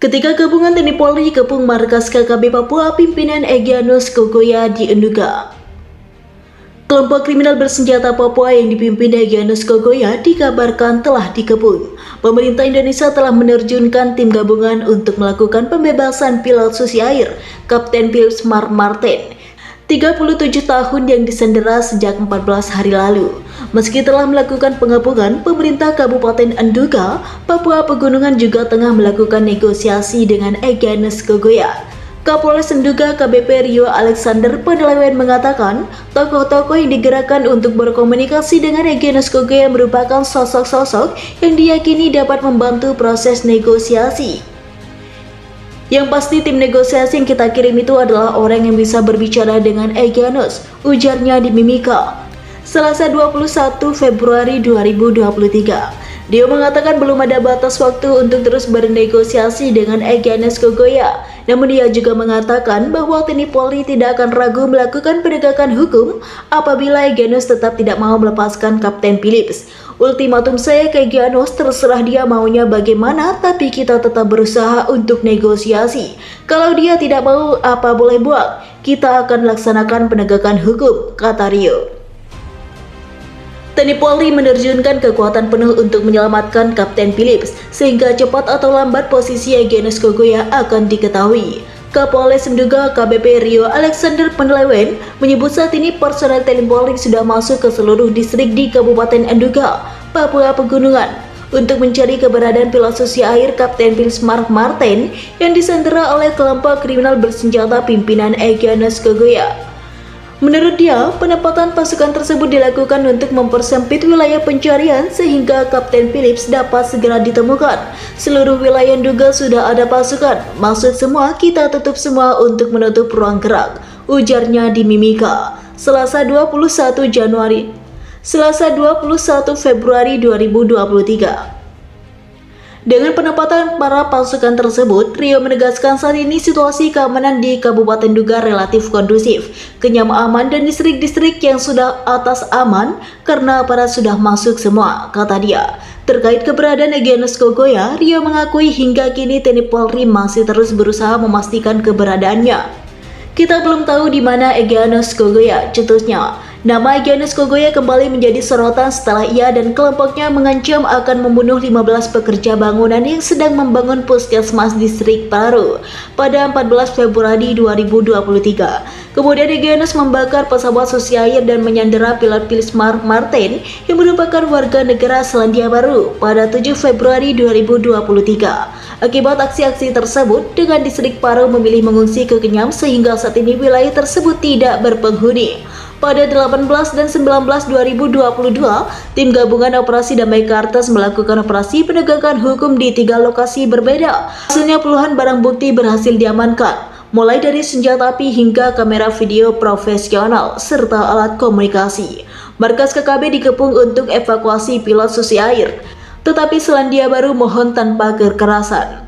Ketika gabungan TNI Polri kepung markas KKB Papua pimpinan Egyanus Kogoya di Enduga. Kelompok kriminal bersenjata Papua yang dipimpin Egyanus Kogoya dikabarkan telah dikepung. Pemerintah Indonesia telah menerjunkan tim gabungan untuk melakukan pembebasan pilot susi air Kapten Philips Mark Martin, 37 tahun yang disandera sejak 14 hari lalu. Meski telah melakukan pengepungan, pemerintah Kabupaten Enduga, Papua Pegunungan juga tengah melakukan negosiasi dengan Egyanus Kogoya. Kapolres Enduga KBP Rio Alexander Penelewen mengatakan, tokoh-tokoh yang digerakkan untuk berkomunikasi dengan Egyanus Kogoya merupakan sosok-sosok yang diyakini dapat membantu proses negosiasi. Yang pasti tim negosiasi yang kita kirim itu adalah orang yang bisa berbicara dengan Egyanus, ujarnya di Mimika. Selasa 21 Februari 2023. Dia mengatakan belum ada batas waktu untuk terus bernegosiasi dengan Egyanus Kogoya. Namun dia juga mengatakan bahwa TNI Polri tidak akan ragu melakukan penegakan hukum apabila Egyanus tetap tidak mau melepaskan Kapten Philips. Ultimatum saya ke Egyanus, terserah dia maunya bagaimana, tapi kita tetap berusaha untuk negosiasi. Kalau dia tidak mau, apa boleh buat, kita akan laksanakan penegakan hukum, kata Rio. TNI Polri menerjunkan kekuatan penuh untuk menyelamatkan Kapten Philips, sehingga cepat atau lambat posisi Egyanus Kogoya akan diketahui. Kapolres Enduga KBP Rio Alexander Penelewen menyebut saat ini personel TNI Polri sudah masuk ke seluruh distrik di Kabupaten Enduga, Papua Pegunungan, untuk mencari keberadaan pilot susi air Kapten Philips Mark Martin yang disandera oleh kelompok kriminal bersenjata pimpinan Egyanus Kogoya. Menurut dia, penempatan pasukan tersebut dilakukan untuk mempersempit wilayah pencarian sehingga Kapten Philips dapat segera ditemukan. Seluruh wilayah Enduga sudah ada pasukan, maksud semua kita tutup semua untuk menutup ruang gerak, ujarnya di Mimika. Selasa 21 Februari 2023. Dengan penempatan para pasukan tersebut, Rio menegaskan saat ini situasi keamanan di Kabupaten Enduga relatif kondusif, kenyam aman dan distrik-distrik yang sudah atas aman karena aparat sudah masuk semua, kata dia. Terkait keberadaan Egyanus Kogoya, Rio mengakui hingga kini TNI Polri masih terus berusaha memastikan keberadaannya. Kita belum tahu di mana Egyanus Kogoya, cetusnya. Nama Egyanus Kogoya kembali menjadi sorotan setelah ia dan kelompoknya mengancam akan membunuh 15 pekerja bangunan yang sedang membangun puskesmas distrik Paru pada 14 Februari 2023. Kemudian Egyanus membakar pesawat susi air dan menyandera pilot Philips Mark Martin yang merupakan warga negara Selandia Baru pada 7 Februari 2023. Akibat aksi-aksi tersebut, dengan distrik Paru memilih mengungsi ke Kenyam sehingga saat ini wilayah tersebut tidak berpenghuni. Pada 18 dan 19 2022, tim gabungan Operasi Damai Kartes melakukan operasi penegakan hukum di 3 lokasi berbeda. Hasilnya puluhan barang bukti berhasil diamankan, mulai dari senjata api hingga kamera video profesional serta alat komunikasi. Markas KKB dikepung untuk evakuasi pilot susi air, tetapi Selandia Baru mohon tanpa kekerasan.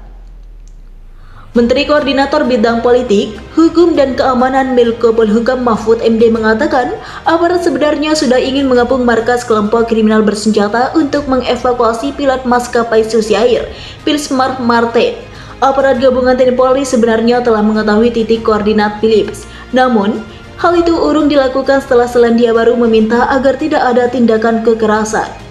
Menteri Koordinator Bidang Politik, Hukum dan Keamanan Menko Polhukam Mahfud MD mengatakan, aparat sebenarnya sudah ingin mengepung markas kelompok kriminal bersenjata untuk mengevakuasi pilot maskapai susi air, Philips Mark Martin. Aparat gabungan TNI Polri sebenarnya telah mengetahui titik koordinat Philips. Namun, hal itu urung dilakukan setelah Selandia Baru meminta agar tidak ada tindakan kekerasan.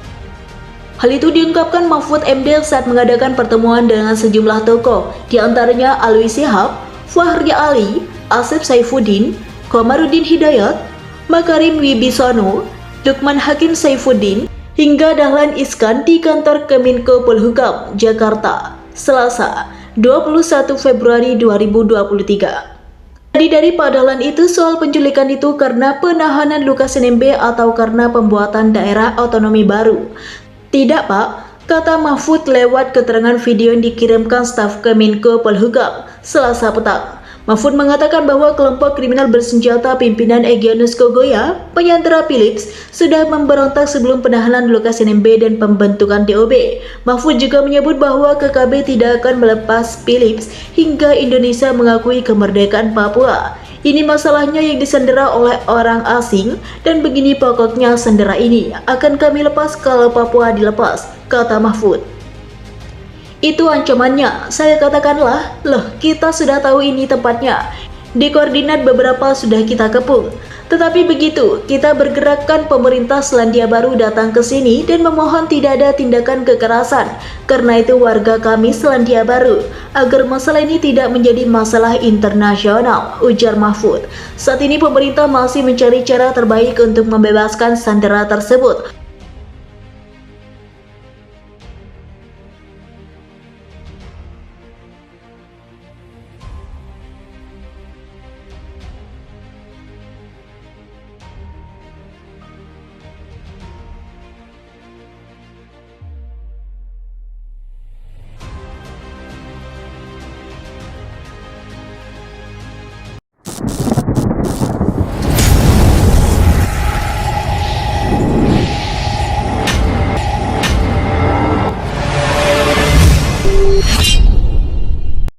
Hal itu diungkapkan Mahfud MD saat mengadakan pertemuan dengan sejumlah tokoh, di antaranya Alwi Shihab, Fahri Ali, Asep Saifuddin, Komarudin Hidayat, Makarim Wibisono, Lukman Hakim Saifuddin, hingga Dahlan Iskan di kantor Kemenko Polhukam, Jakarta, Selasa, 21 Februari 2023. Dari Pak Dahlan itu soal penculikan itu karena penahanan Lukas NMB atau karena pembuatan daerah otonomi baru. Tidak Pak, kata Mahfud lewat keterangan video yang dikirimkan staf Kemenko Polhukam Selasa petang. Mahfud mengatakan bahwa kelompok kriminal bersenjata pimpinan Egyanus Kogoya, penyandera Philips, sudah memberontak sebelum penahanan Lukas NMB dan pembentukan DOB. Mahfud juga menyebut bahwa KKB tidak akan melepas Philips hingga Indonesia mengakui kemerdekaan Papua. Ini masalahnya yang disandera oleh orang asing dan begini pokoknya sandera ini akan kami lepas kalau Papua dilepas, kata Mahfud. Itu ancamannya. Saya katakanlah, loh kita sudah tahu ini tempatnya. Di koordinat beberapa sudah kita kepung. Tetapi begitu, kita bergerakkan pemerintah Selandia Baru datang ke sini dan memohon tidak ada tindakan kekerasan. Karena itu warga kami Selandia Baru, agar masalah ini tidak menjadi masalah internasional, ujar Mahfud. Saat ini pemerintah masih mencari cara terbaik untuk membebaskan sandera tersebut.